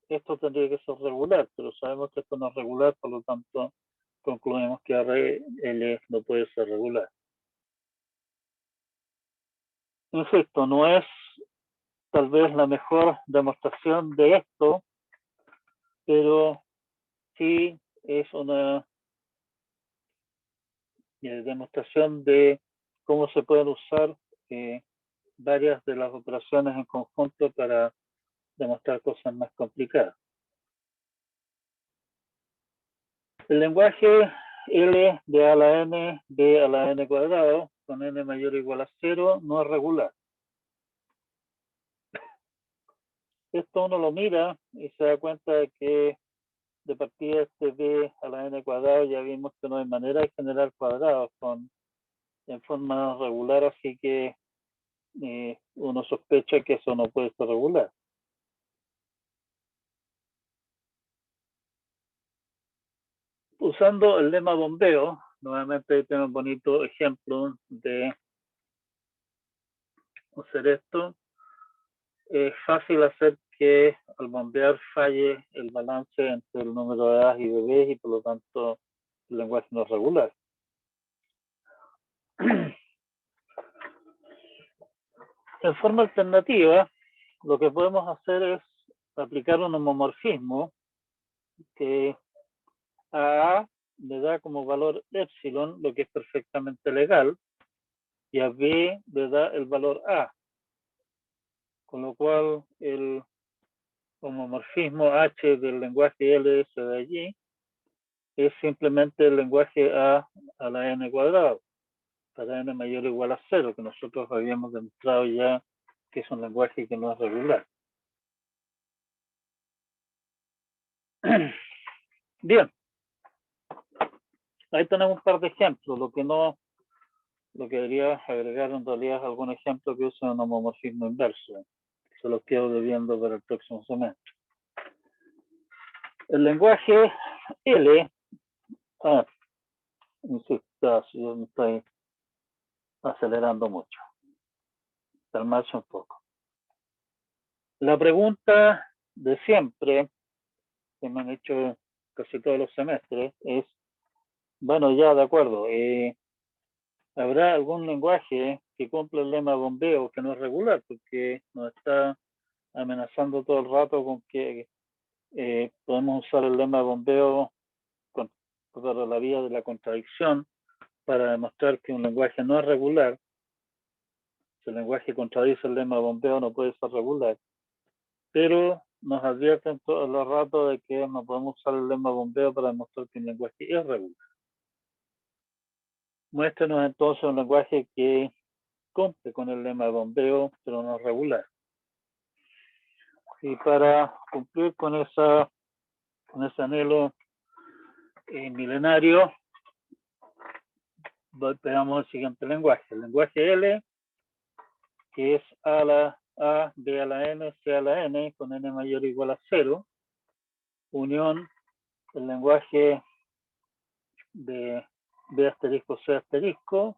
esto tendría que ser regular, pero sabemos que esto no es regular, por lo tanto, concluimos que L no puede ser regular. Insisto, no es tal vez la mejor demostración de esto, pero sí es una demostración de cómo se pueden usar varias de las operaciones en conjunto para demostrar cosas más complicadas. El lenguaje L de A a la N, B a la N cuadrado, con N mayor o igual a 0, no es regular. Esto uno lo mira y se da cuenta de que de partida este B a la N cuadrado ya vimos que no hay manera de generar cuadrados en forma regular, así que uno sospecha que eso no puede ser regular. Usando el lema bombeo, nuevamente tengo un bonito ejemplo de hacer esto. Es fácil hacer que al bombear falle el balance entre el número de A y de B y por lo tanto el lenguaje no es regular. En forma alternativa, lo que podemos hacer es aplicar un homomorfismo que a A le da como valor epsilon, lo que es perfectamente legal, y a B le da el valor A, con lo cual el homomorfismo H del lenguaje LS de allí es simplemente el lenguaje A a la N cuadrado, para N mayor o igual a 0, que nosotros habíamos demostrado ya que es un lenguaje que no es regular. Bien, ahí tenemos un par de ejemplos. Lo que debería agregar en realidad es algún ejemplo que use un homomorfismo inverso. Se los quedo debiendo para el próximo semestre. El lenguaje L, insisto, Yo me estoy acelerando mucho. Calmarse un poco. La pregunta de siempre que me han hecho casi todos los semestres es, bueno, ya de acuerdo, ¿habrá algún lenguaje que cumpla el lema bombeo que no es regular? Porque nos está amenazando todo el rato con que podemos usar el lema bombeo por la vía de la contradicción para demostrar que un lenguaje no es regular. Si el lenguaje contradice el lema bombeo, no puede ser regular. Pero nos advierten todo el rato de que no podemos usar el lema bombeo para demostrar que un lenguaje es regular. Muéstrenos entonces un lenguaje que cumple con el lema bombeo, pero no es regular. Y para cumplir con ese anhelo milenario, veamos el siguiente lenguaje. El lenguaje L, que es A a la A, B a la N, C a la N, con N mayor o igual a 0, unión el lenguaje de B asterisco C asterisco,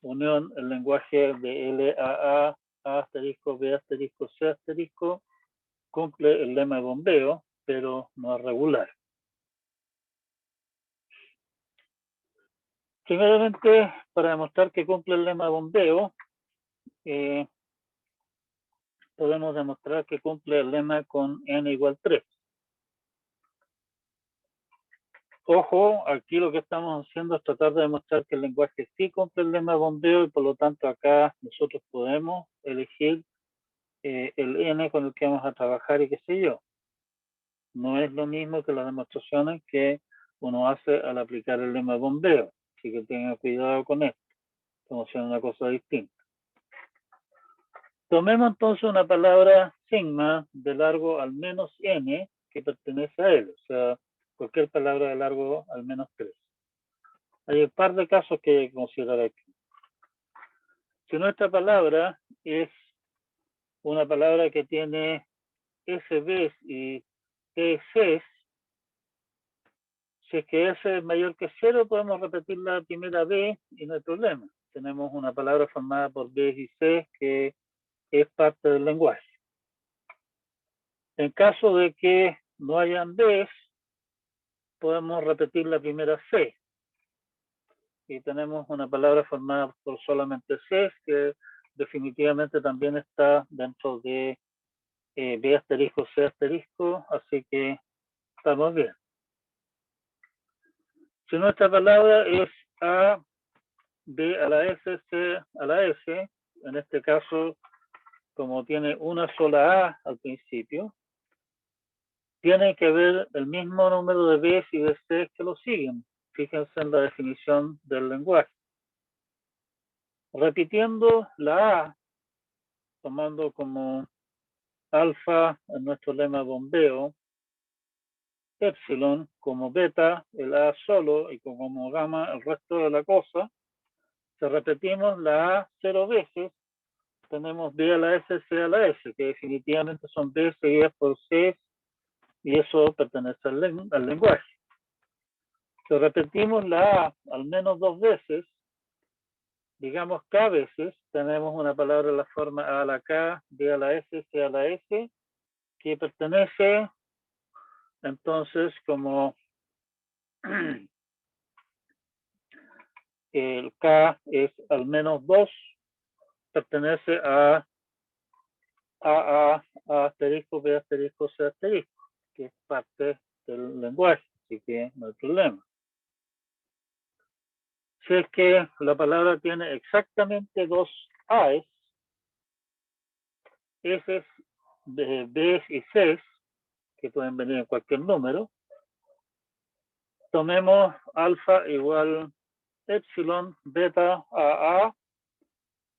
unión el lenguaje de L a A asterisco B asterisco C asterisco, cumple el lema de bombeo, pero no es regular. Primeramente, para demostrar que cumple el lema de bombeo, podemos demostrar que cumple el lema con n igual 3. Ojo, aquí lo que estamos haciendo es tratar de demostrar que el lenguaje sí cumple el lema de bombeo y por lo tanto acá nosotros podemos elegir el n con el que vamos a trabajar y qué sé yo. No es lo mismo que las demostraciones que uno hace al aplicar el lema de bombeo. Así que tengan cuidado con esto. Estamos haciendo una cosa distinta. Tomemos entonces una palabra sigma de largo al menos n que pertenece a él. O sea, cualquier palabra de largo al menos 3. Hay un par de casos que hay que considerar aquí. Si nuestra palabra es una palabra que tiene SBs y ECs, si es que S es mayor que 0, podemos repetir la primera B y no hay problema. Tenemos una palabra formada por B y C que es parte del lenguaje. En caso de que no hayan Bs, podemos repetir la primera C. Y tenemos una palabra formada por solamente C, que definitivamente también está dentro de B asterisco, C asterisco, así que estamos bien. Si nuestra palabra es A, B a la S, C a la S, en este caso, como tiene una sola A al principio, tiene que haber el mismo número de Bs y de Cs que lo siguen. Fíjense en la definición del lenguaje. Repitiendo la A, tomando como alfa en nuestro lema bombeo, epsilon como beta, el A solo, y como gamma el resto de la cosa. Si repetimos la A 0 veces, tenemos B a la S, C a la S, que definitivamente son B seguidas por C, y eso pertenece al lenguaje. Si repetimos la A al menos 2 veces, digamos K veces, tenemos una palabra en la forma A a la K, B a la S, C a la S, que pertenece entonces como el K es al menos 2, pertenece a asterisco, B asterisco, C asterisco, que es parte del lenguaje, así que no hay problema. Si es que la palabra tiene exactamente 2 A's, S's, B's y C's, que pueden venir en cualquier número, tomemos alfa igual epsilon, beta a A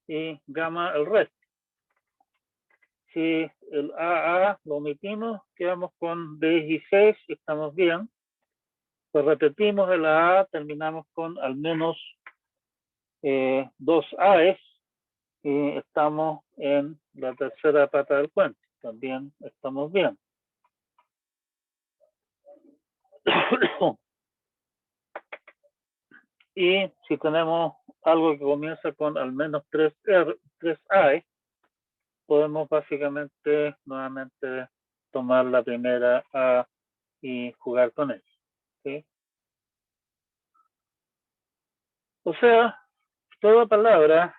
y gamma el resto. Si el AA lo omitimos, quedamos con B y C, estamos bien. Pues repetimos el AA, terminamos con al menos 2 A's y estamos en la tercera pata del cuento. También estamos bien. Y si tenemos algo que comienza con al menos 3i, podemos básicamente nuevamente tomar la primera A y jugar con ella. ¿Sí? O sea, toda palabra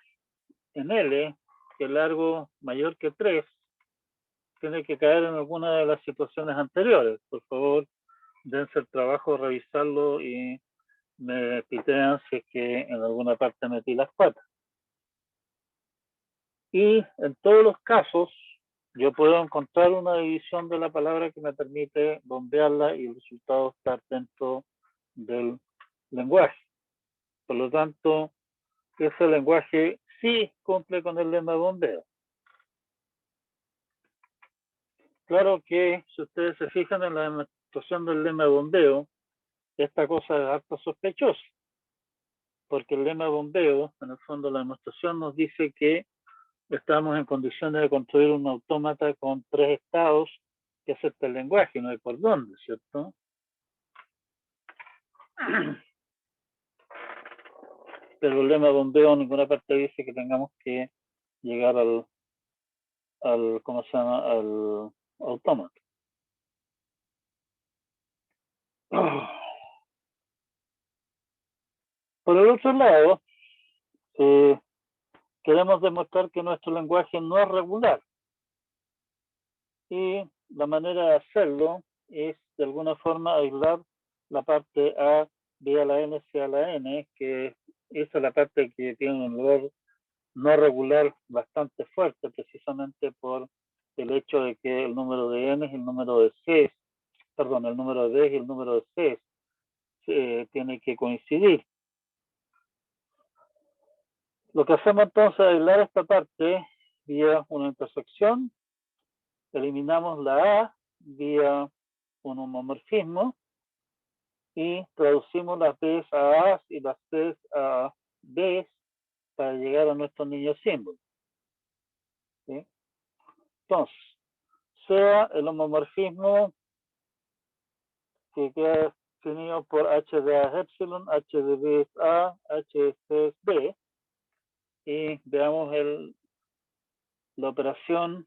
en L que largo mayor que 3 tiene que caer en alguna de las situaciones anteriores. Por favor, dense el trabajo de revisarlo y me pitean si es que en alguna parte metí las patas. Y en todos los casos, yo puedo encontrar una división de la palabra que me permite bombearla y el resultado estar dentro del lenguaje. Por lo tanto, ese lenguaje sí cumple con el lema de bombeo. Claro que si ustedes se fijan en la demostración del lema de bombeo, esta cosa es harto sospechosa, porque el lema de bombeo, en el fondo la demostración nos dice que estamos en condiciones de construir un autómata con 3 estados que acepta el lenguaje, no hay por dónde, ¿cierto? Pero el lema de bombeo en ninguna parte dice que tengamos que llegar al ¿cómo se llama? Al autómata. Por el otro lado, queremos demostrar que nuestro lenguaje no es regular. Y la manera de hacerlo es de alguna forma aislar la parte A, B a la N, C a la N, que esa es la parte que tiene un lugar no regular bastante fuerte, precisamente por el hecho de que el número de N y el número de C, perdón, el número de D y el número de C tiene que coincidir. Lo que hacemos entonces es aislar esta parte vía una intersección, eliminamos la A vía un homomorfismo y traducimos las B's a A's y las C's a B's para llegar a nuestro niño símbolo. ¿Sí? Entonces, sea el homomorfismo que queda definido por H de A es epsilon, H de B es A, H de C es B, y veamos la operación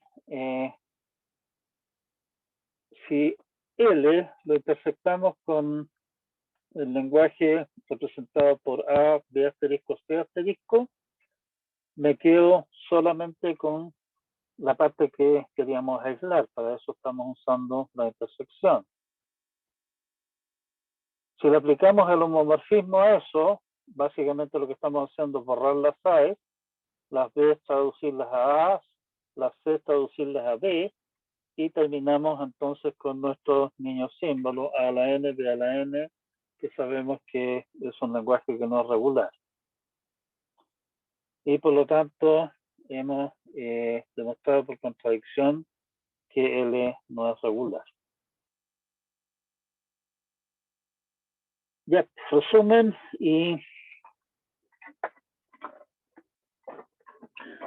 si L lo intersectamos con el lenguaje representado por A, B asterisco, C asterisco, me quedo solamente con la parte que queríamos aislar. Para eso estamos usando la intersección. Si le aplicamos el homomorfismo a eso, básicamente lo que estamos haciendo es borrar las A, las B traducirlas a A, las C traducirlas a B, y terminamos entonces con nuestro niño símbolo A a la N, B a la N, que sabemos que es un lenguaje que no es regular. Y por lo tanto, hemos demostrado por contradicción que L no es regular. Ya, resumen, y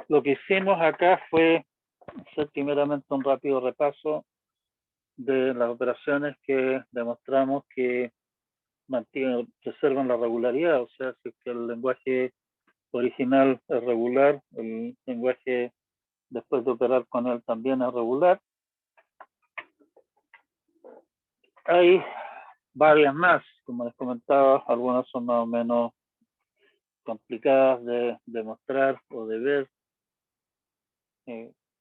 lo que hicimos acá fue hacer primeramente un rápido repaso de las operaciones que demostramos que preservan la regularidad, o sea, si el lenguaje original es regular, el lenguaje después de operar con él también es regular. Hay varias más, como les comentaba, algunas son más o menos complicadas de demostrar o de ver.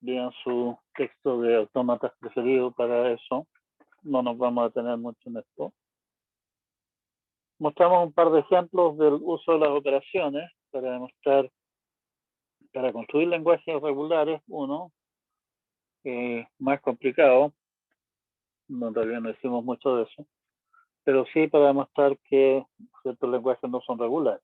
Vean su texto de autómatas preferido para eso. No nos vamos a detener mucho en esto. Mostramos un par de ejemplos del uso de las operaciones para demostrar, para construir lenguajes regulares, uno más complicado, no, en realidad no hicimos mucho de eso, pero sí para demostrar que ciertos lenguajes no son regulares.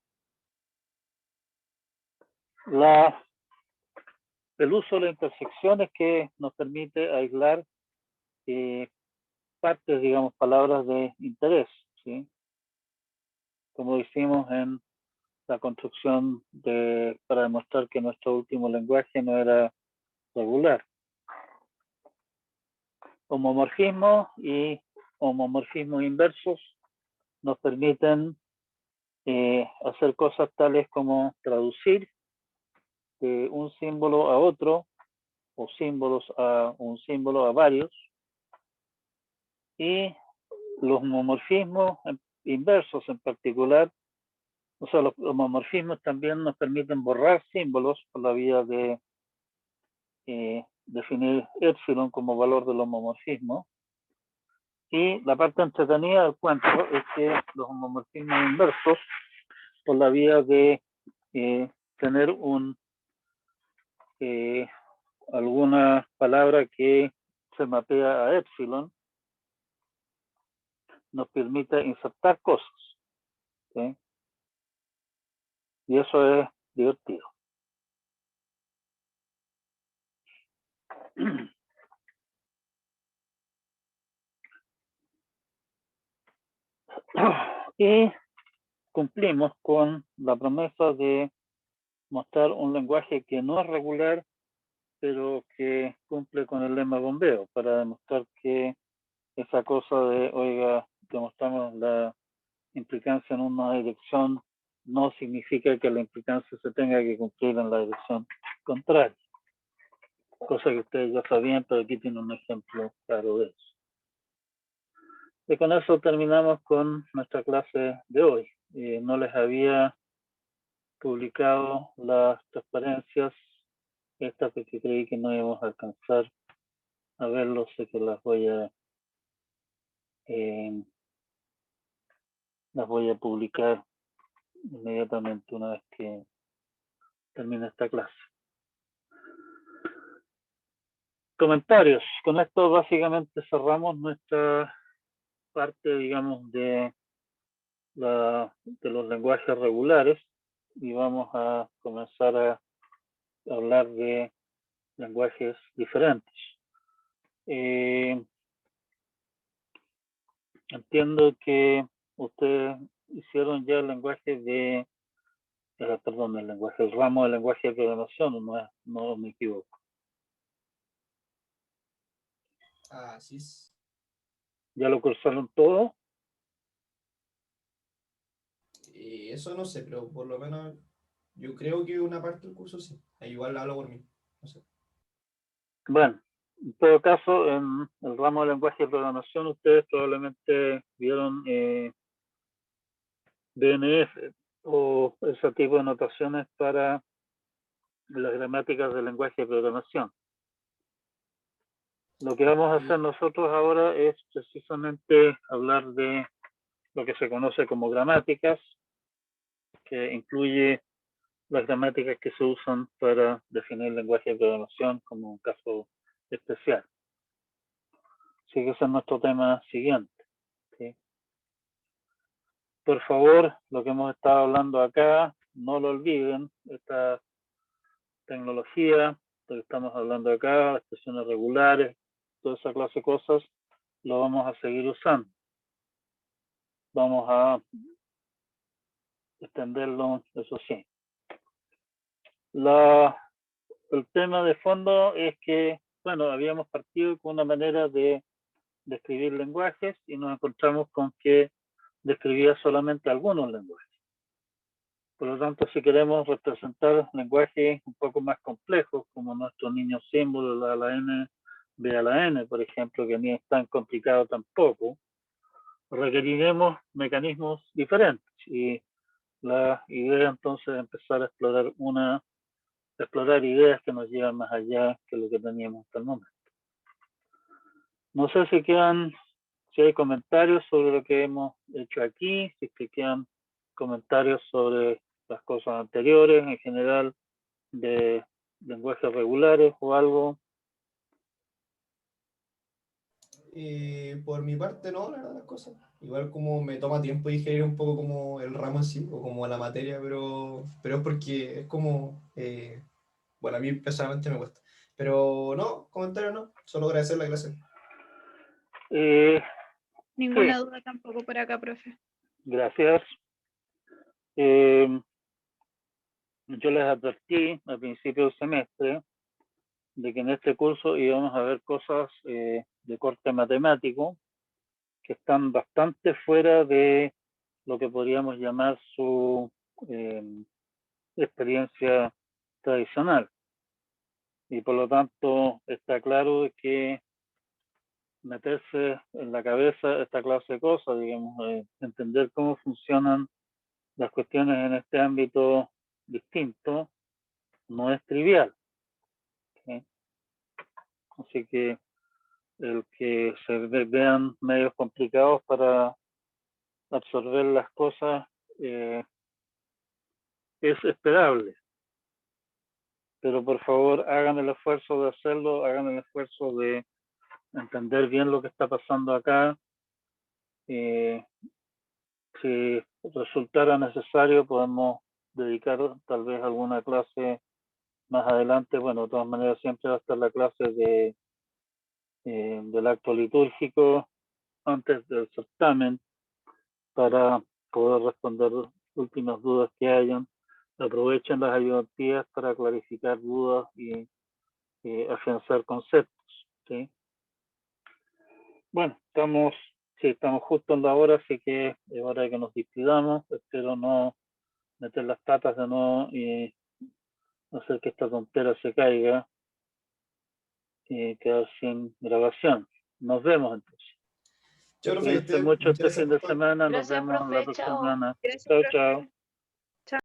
El uso de las intersecciones que nos permite aislar partes, digamos, palabras de interés, ¿sí? Como hicimos en la construcción para demostrar que nuestro último lenguaje no era regular. Homomorfismos y homomorfismos inversos nos permiten hacer cosas tales como traducir de un símbolo a otro, o símbolos a un símbolo a varios, y los homomorfismos inversos en particular. O sea, los homomorfismos también nos permiten borrar símbolos por la vía de definir epsilon como valor del homomorfismo. Y la parte entretenida del cuento es que los homomorfismos inversos, por la vía de tener alguna palabra que se mapea a epsilon, nos permite insertar cosas. ¿Sí? Y eso es divertido. Y cumplimos con la promesa de mostrar un lenguaje que no es regular, pero que cumple con el lema bombeo, para demostrar que esa cosa de, oiga, demostramos la implicancia en una dirección, no significa que la implicancia se tenga que cumplir en la dirección contraria. Cosa que ustedes ya sabían, pero aquí tiene un ejemplo claro de eso. Y con eso terminamos con nuestra clase de hoy. No les había publicado las transparencias estas porque creí que no íbamos a alcanzar a verlos, sé que las voy a publicar inmediatamente una vez que termine esta clase. Comentarios. Con esto básicamente cerramos nuestra parte, digamos, de los lenguajes regulares y vamos a comenzar a hablar de lenguajes diferentes. Entiendo que ustedes hicieron ya el lenguaje el ramo del lenguaje de programación, no me equivoco. Así es. ¿Ya lo cursaron todo? Eso no sé, pero por lo menos yo creo que una parte del curso sí. Igual hablo por mí. No sé. Bueno, en todo caso, en el ramo del lenguaje de programación, ustedes probablemente vieron DNF o ese tipo de notaciones para las gramáticas del lenguaje de programación. Lo que vamos a hacer nosotros ahora es precisamente hablar de lo que se conoce como gramáticas, que incluye las gramáticas que se usan para definir el lenguaje de programación como un caso especial. Así que ese es nuestro tema siguiente. ¿Sí? Por favor, lo que hemos estado hablando acá, no lo olviden, esta tecnología, lo que estamos hablando acá, expresiones regulares, toda esa clase de cosas, lo vamos a seguir usando. Vamos a extenderlo, eso sí. El tema de fondo es que, bueno, habíamos partido con una manera de describir lenguajes y nos encontramos con que describía solamente algunos lenguajes. Por lo tanto, si queremos representar lenguajes un poco más complejos, como nuestro niño símbolo, la A a la N, B a la N, por ejemplo, que ni es tan complicado tampoco, requeriremos mecanismos diferentes. Y la idea entonces es empezar a explorar ideas que nos llevan más allá que lo que teníamos hasta el momento. No sé si hay comentarios sobre lo que hemos hecho aquí, si es que quedan comentarios sobre las cosas anteriores en general de lenguajes regulares o algo. Por mi parte, no, la verdad, las cosas. Igual como me toma tiempo digerir un poco como el ramo en sí, o como la materia, pero es porque es como, bueno, a mí personalmente me cuesta. Pero no, comentario no, solo agradecer la clase. Ninguna Sí, duda tampoco por acá, profe. gracias. Yo les advertí al principio del semestre de que en este curso íbamos a ver cosas de corte matemático que están bastante fuera de lo que podríamos llamar su experiencia tradicional. Y por lo tanto está claro que meterse en la cabeza esta clase de cosas, digamos, entender cómo funcionan las cuestiones en este ámbito distinto, no es trivial. ¿Sí? Así que el que se vean medios complicados para absorber las cosas es esperable. Pero por favor hagan el esfuerzo de hacerlo, hagan el esfuerzo de entender bien lo que está pasando acá. Si resultara necesario, podemos dedicar tal vez alguna clase más adelante. Bueno, de todas maneras siempre va a estar la clase del acto litúrgico antes del certamen para poder responder últimas dudas que hayan. Aprovechen las ayudantías para clarificar dudas y afianzar conceptos. ¿Sí? Bueno, estamos justo en la hora, así que es hora de que nos despidamos. Espero no meter las patas de nuevo y hacer que esta tontera se caiga y quedar sin grabación. Nos vemos entonces. Chao, profe, Cuídense mucho muchas este gracias fin por de todo. semana. Nos Gracias, vemos la profe. próxima Chao. semana. Gracias, Chao, profe. chao.